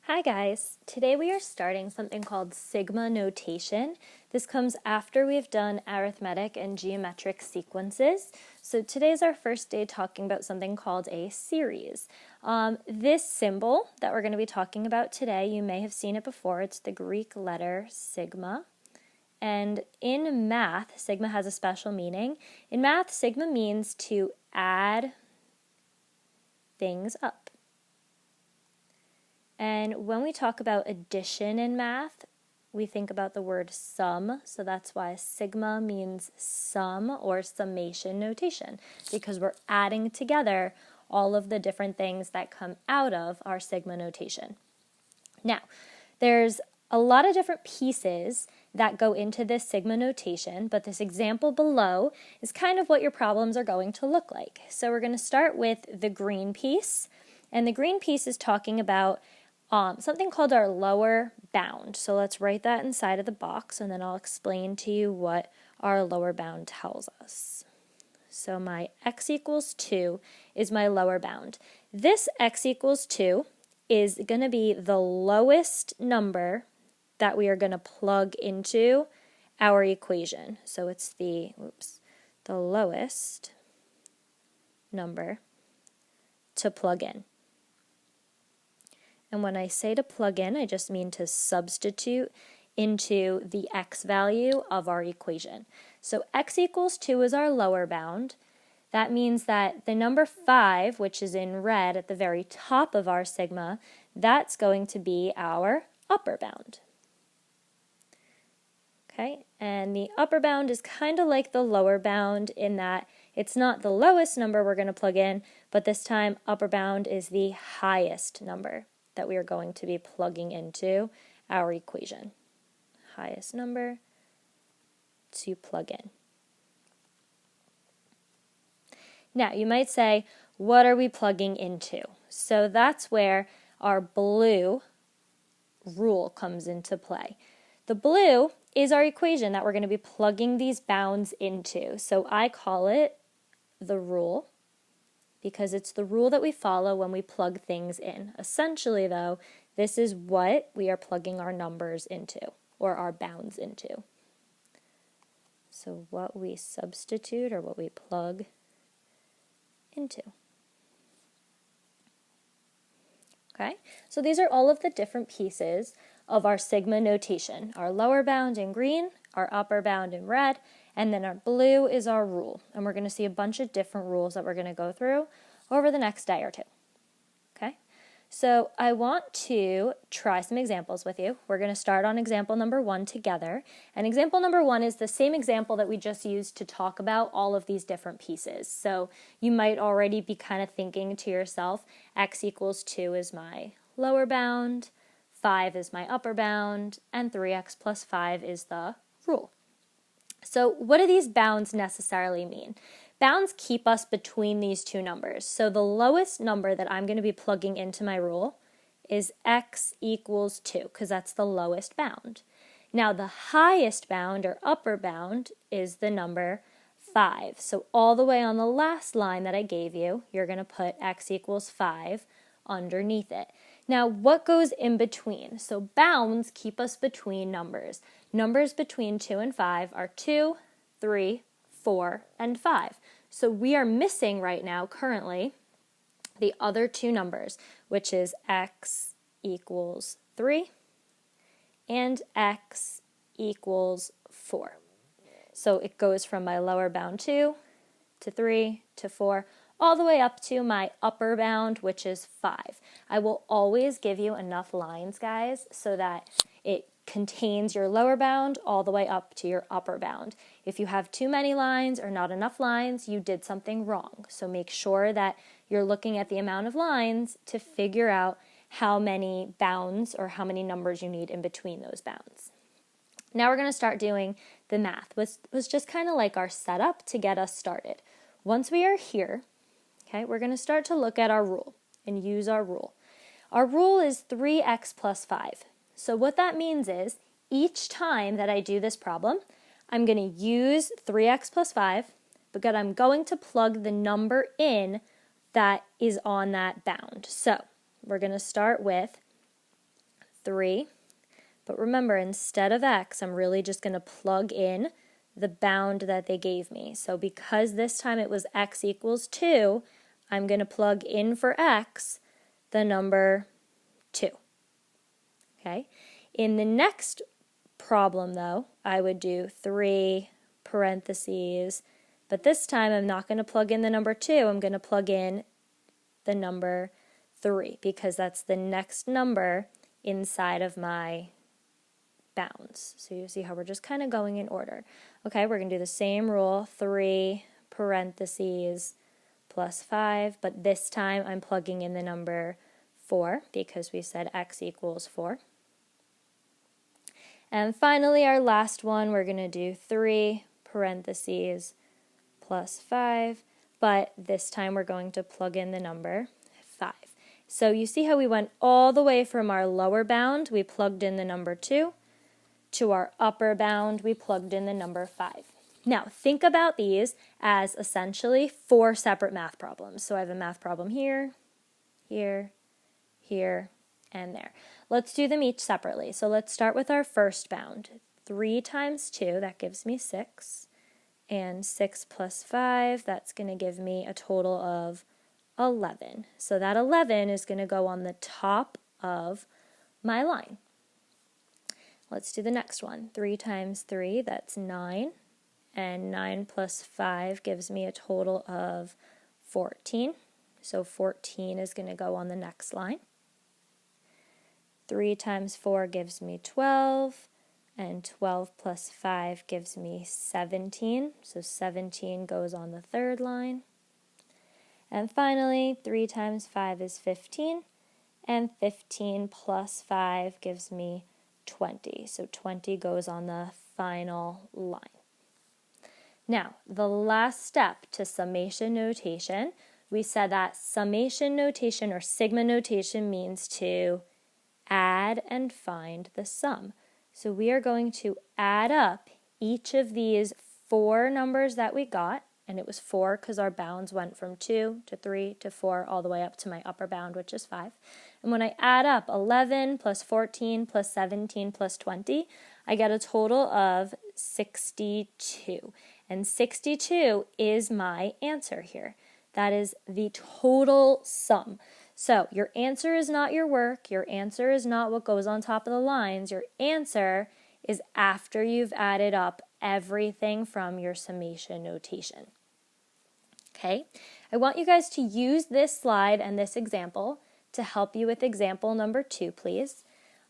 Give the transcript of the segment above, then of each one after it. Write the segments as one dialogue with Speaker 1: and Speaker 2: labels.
Speaker 1: Hi guys, today we are starting something called sigma notation. This comes after we've done arithmetic and geometric sequences. So today's our first day talking about something called a series. This symbol that we're going to be talking about today, you may have seen it before. It's the Greek letter sigma. And in math, sigma has a special meaning. In math, sigma means to add things up. And when we talk about addition in math, we think about the word sum, so that's why sigma means sum or summation notation, because we're adding together all of the different things that come out of our sigma notation. Now, there's a lot of different pieces that go into this sigma notation, but this example below is kind of what your problems are going to look like. So we're going to start with the green piece, and the green piece is talking about something called our lower bound. So let's write that inside of the box, and then I'll explain to you what our lower bound tells us. So my x equals 2 is my lower bound. This x equals 2 is going to be the lowest number that we are going to plug into our equation. So it's the lowest number to plug in. And when I say to plug in, I just mean to substitute into the x value of our equation. So x equals 2 is our lower bound. That means that the number 5, which is in red at the very top of our sigma, that's going to be our upper bound. Okay, and the upper bound is kind of like the lower bound in that it's not the lowest number we're going to plug in, but this time upper bound is the highest number that we are going to be plugging into our equation. Highest number to plug in. Now, you might say, what are we plugging into? So that's where our blue rule comes into play. The blue is our equation that we're going to be plugging these bounds into. So I call it the rule, because it's the rule that we follow when we plug things in. Essentially, though, this is what we are plugging our numbers into, or our bounds into. So what we substitute or what we plug into. Okay, so these are all of the different pieces of our sigma notation. Our lower bound in green, our upper bound in red, and then our blue is our rule. And we're going to see a bunch of different rules that we're going to go through over the next day or two. Okay, so I want to try some examples with you. We're going to start on example number 1 together. And example number 1 is the same example that we just used to talk about all of these different pieces. So you might already be kind of thinking to yourself, x equals 2 is my lower bound, 5 is my upper bound, and 3x plus 5 is the rule. So what do these bounds necessarily mean? Bounds keep us between these two numbers. So the lowest number that I'm going to be plugging into my rule is x equals 2, because that's the lowest bound. Now the highest bound or upper bound is the number 5. So all the way on the last line that I gave you, you're going to put x equals 5 underneath it. Now, what goes in between? So bounds keep us between numbers. Numbers between 2 and 5 are 2, 3, 4, and 5. So we are missing right now, currently, the other two numbers, which is x equals 3 and x equals 4. So it goes from my lower bound 2 to 3 to 4, all the way up to my upper bound, which is 5. I will always give you enough lines, guys, so that it contains your lower bound all the way up to your upper bound. If you have too many lines or not enough lines, you did something wrong. So make sure that you're looking at the amount of lines to figure out how many bounds or how many numbers you need in between those bounds. Now we're going to start doing the math. It was just kind of like our setup to get us started. Once we are here, okay, we're going to start to look at our rule and use our rule. Our rule is 3x plus 5. So what that means is each time that I do this problem, I'm going to use 3x plus 5, but I'm going to plug the number in that is on that bound. So we're going to start with 3. But remember, instead of x, I'm really just going to plug in the bound that they gave me. So because this time it was x equals 2, I'm going to plug in for x the number 2. Okay? In the next problem, though, I would do 3 parentheses, but this time I'm not going to plug in the number 2, I'm going to plug in the number 3 because that's the next number inside of my bounds. So you see how we're just kind of going in order. Okay, we're going to do the same rule, 3 parentheses plus 5, but this time I'm plugging in the number 4 because we said x equals 4. And finally, our last one, we're going to do 3 parentheses plus 5, but this time we're going to plug in the number 5. So you see how we went all the way from our lower bound, we plugged in the number 2, to our upper bound, we plugged in the number 5. Now, think about these as essentially 4 separate math problems. So I have a math problem here, here, here, and there. Let's do them each separately. So let's start with our first bound. 3 times 2, that gives me 6. And 6 plus 5, that's going to give me a total of 11. So that 11 is going to go on the top of my line. Let's do the next one. 3 times 3, that's 9. And 9 plus 5 gives me a total of 14. So 14 is going to go on the next line. 3 times 4 gives me 12. And 12 plus 5 gives me 17. So 17 goes on the third line. And finally, 3 times 5 is 15. And 15 plus 5 gives me 20. So 20 goes on the final line. Now, the last step to summation notation, we said that summation notation or sigma notation means to add and find the sum. So we are going to add up each of these 4 numbers that we got, and it was 4 because our bounds went from 2 to 3 to 4 all the way up to my upper bound, which is 5. And when I add up 11 plus 14 plus 17 plus 20, I get a total of 62. And 62 is my answer here. That is the total sum. So your answer is not your work. Your answer is not what goes on top of the lines. Your answer is after you've added up everything from your summation notation. Okay? I want you guys to use this slide and this example to help you with example number 2, please.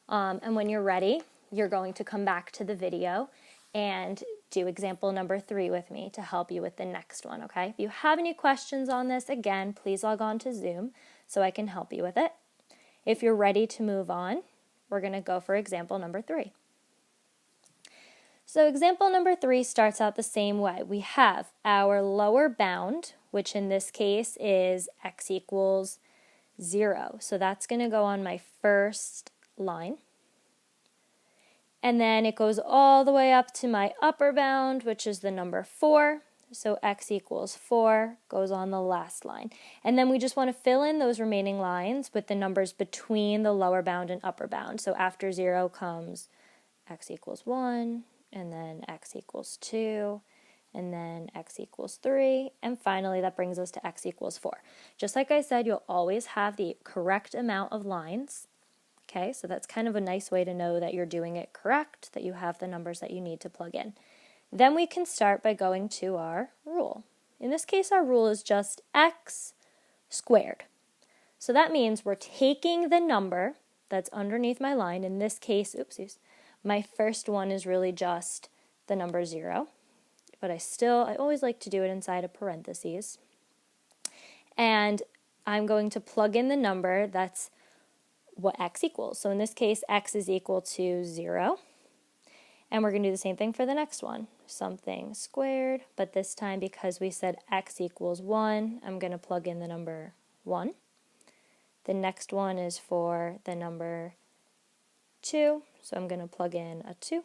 Speaker 1: And when you're ready, you're going to come back to the video and do example number 3 with me to help you with the next one, okay? If you have any questions on this, again, please log on to Zoom so I can help you with it. If you're ready to move on, we're going to go for example number 3. So example number 3 starts out the same way. We have our lower bound, which in this case is x equals 0. So that's going to go on my first line. And then it goes all the way up to my upper bound, which is the number 4. So x equals 4 goes on the last line. And then we just want to fill in those remaining lines with the numbers between the lower bound and upper bound. So after 0 comes x equals 1, and then x equals 2, and then x equals 3, and finally that brings us to x equals 4. Just like I said, you'll always have the correct amount of lines. Okay, so that's kind of a nice way to know that you're doing it correct, that you have the numbers that you need to plug in. Then we can start by going to our rule. In this case, our rule is just x squared. So that means we're taking the number that's underneath my line. In this case, oopsies, my first one is really just the number 0. But I always like to do it inside of parentheses. And I'm going to plug in the number that's what x equals. So in this case, x is equal to 0. And we're going to do the same thing for the next one. Something squared, but this time because we said x equals 1, I'm going to plug in the number 1. The next one is for the number 2, so I'm going to plug in a 2.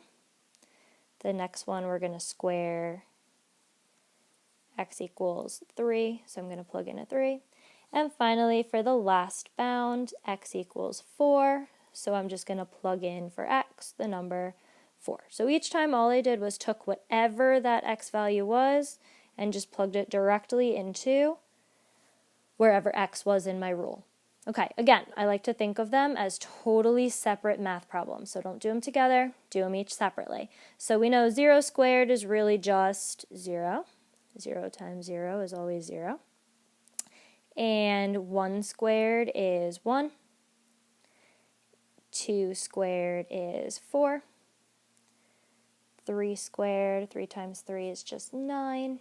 Speaker 1: The next one we're going to square x equals 3, so I'm going to plug in a 3. And finally, for the last bound, x equals 4, so I'm just going to plug in for x the number 4. So each time all I did was took whatever that x value was and just plugged it directly into wherever x was in my rule. Okay, again, I like to think of them as totally separate math problems. So don't do them together, do them each separately. So we know 0 squared is really just 0. 0 times 0 is always 0. And 1 squared is 1. 2 squared is 4. 3 squared, 3 times 3 is just 9.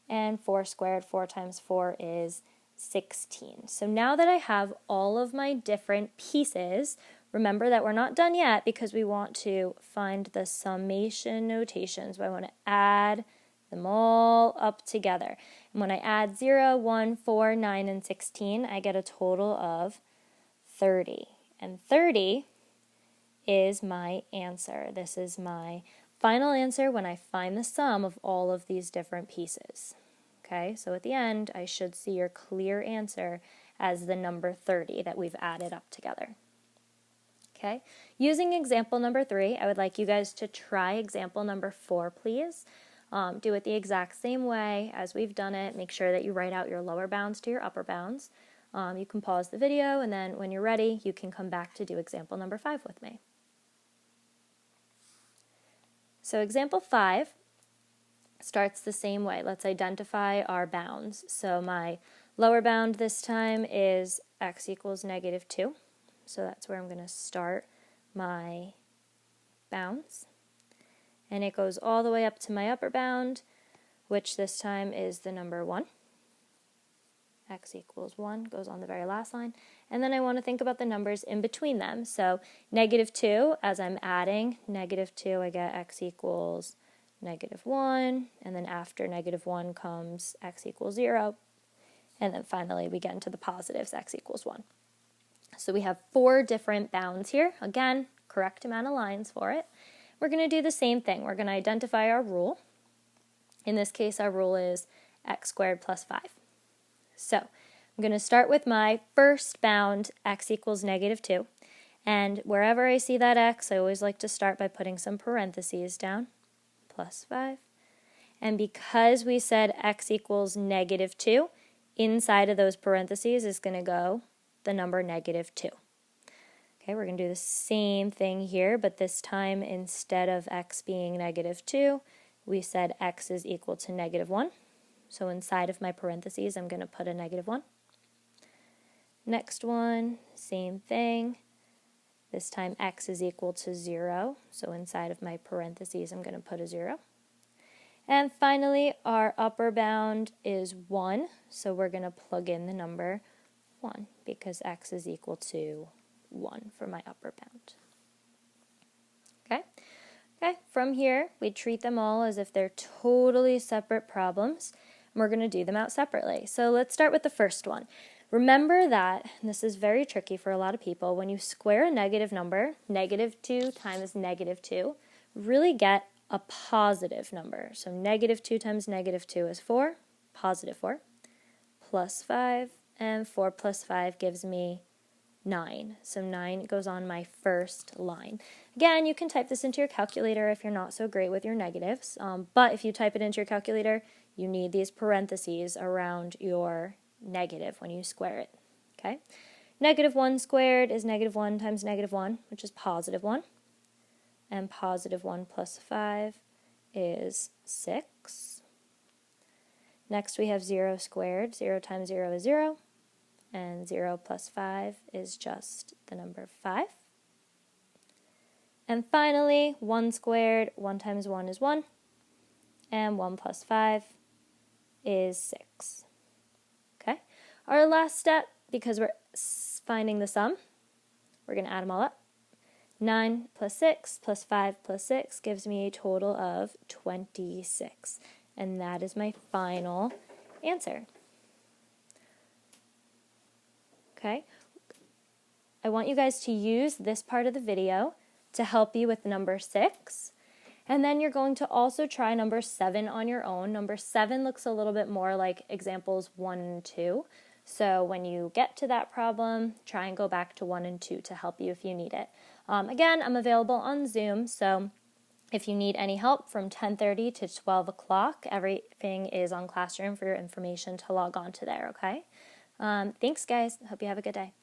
Speaker 1: And 4 squared, 4 times 4 is 16. So now that I have all of my different pieces, remember that we're not done yet because we want to find the summation notation. So I want to add them all up together. And when I add 0, 1, 4, 9, and 16, I get a total of 30. And 30 is my answer. This is my final answer when I find the sum of all of these different pieces. Okay, so at the end, I should see your clear answer as the number 30 that we've added up together. Okay, using example number 3, I would like you guys to try example number 4, please. Do it the exact same way as we've done it. Make sure that you write out your lower bounds to your upper bounds. You can pause the video, and then when you're ready, you can come back to do example number 5 with me. So example 5 starts the same way. Let's identify our bounds. So my lower bound this time is x equals -2. So that's where I'm going to start my bounds. And it goes all the way up to my upper bound, which this time is the number 1. X equals 1 goes on the very last line. And then I want to think about the numbers in between them. So -2, as I'm adding -2, I get x equals -1, and then after -1 comes x equals 0, and then finally we get into the positives, x equals 1. So we have 4 different bounds here. Again, correct amount of lines for it. We're going to do the same thing. We're going to identify our rule. In this case, our rule is x squared plus 5. So I'm going to start with my first bound, x equals -2, and wherever I see that x, I always like to start by putting some parentheses down. Plus 5. And because we said x equals -2, inside of those parentheses is going to go the number -2. Okay, we're going to do the same thing here, but this time instead of x being -2, we said x is equal to -1. So inside of my parentheses, I'm going to put a -1. Next one, same thing. This time x is equal to 0, so inside of my parentheses I'm going to put a 0. And finally, our upper bound is 1, so we're going to plug in the number 1 because x is equal to 1 for my upper bound. Okay, from here we treat them all as if they're totally separate problems, and we're going to do them out separately. So let's start with the first one. Remember that, and this is very tricky for a lot of people, when you square a negative number, -2 times -2, really get a positive number. So -2 times -2 is 4, positive 4, plus 5, and 4 plus 5 gives me 9. So 9 goes on my first line. Again, you can type this into your calculator if you're not so great with your negatives, but if you type it into your calculator, you need these parentheses around your negative when you square it. Okay, -1 squared is -1 times -1, which is positive 1, and positive 1 plus 5 is 6. Next we have 0 squared. 0 times 0 is 0, and 0 plus 5 is just the number 5. And finally, 1 squared. 1 times 1 is 1, and 1 plus 5 is 6. Okay, our last step, because we're finding the sum, we're going to add them all up. 9 plus 6 plus 5 plus 6 gives me a total of 26. And that is my final answer. Okay, I want you guys to use this part of the video to help you with number 6. And then you're going to also try number 7 on your own. Number 7 looks a little bit more like examples 1 and 2. So when you get to that problem, try and go back to 1 and 2 to help you if you need it. Again, I'm available on Zoom, so if you need any help from 10:30 to 12 o'clock, everything is on Classroom for your information to log on to there, okay? Thanks, guys. Hope you have a good day.